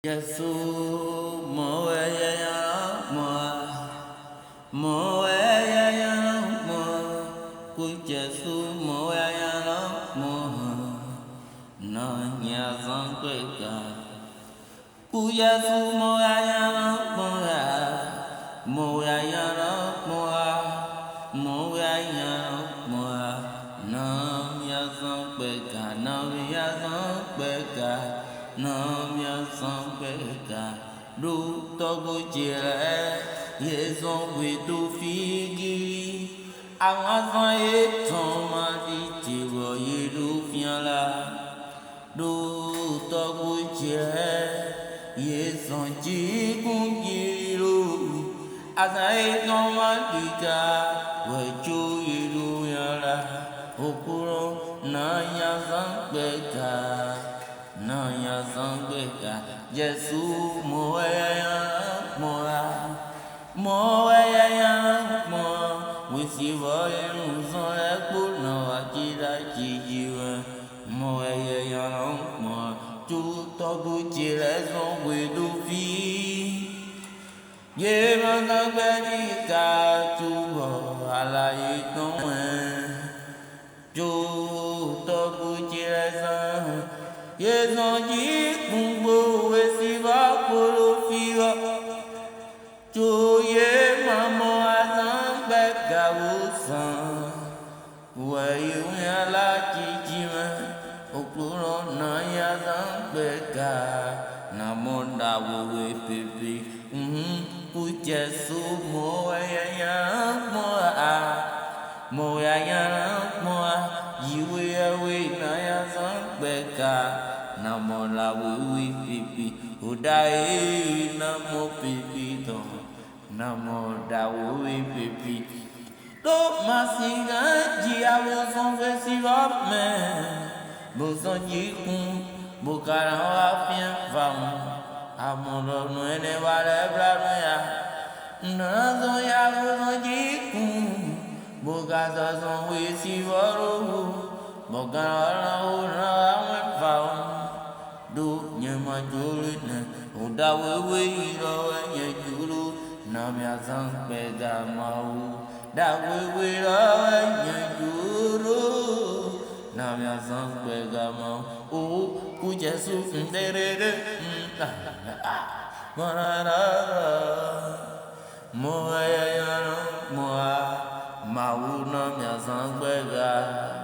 Yesu mo ya mo ya mo ku Yesu mo ya mo na nya sang kwe ka ku Yesu mo ya mo mo ya mo na nya sang kwe ka na ya sang kwe ka nam ya sang kwe ka ru to ku che ye song we tu fi gi a nga sa ye thon ma ti chi wo ye du phyan la ru to ku che ye song ji kun ji ru a sa ye thon ma ti ka we chu ye du ya la ho ku ro na ya sang kwe ka na ya sang kwe ka Yesu mo ya mo we see what you so that put no akira ji mo ya mo tu to bu ji le so we do fi ye ma na ba ni ka tu ho ala yi ton tu to bu ji le so ye so ji kun bo we see ba ko lo fi ho tu ye ma mo wa yu ya la ji ji ma o ku ro na ya sang kwe ka na mo da wo we pi pi ku Yesu mo ya mo yu ya we na ya sang kwe ka na mo la wo we pi pi o da e na mo pi pi to na mo da wo we pi pi to masinga ji avo son festival me bo son ji kun bo kara wa fian vam amoro no ene wale bra no ya na so ya bo son ji kun bo ga so son we si voro bo kara o na we vam do nyama joli ne o da we ro ye julu na mya sang pe ga mau da we ra nya juru nam ya sang kwe ga ma o ku Yesu de re ma ra mo ya ma u nam ya sang kwe ga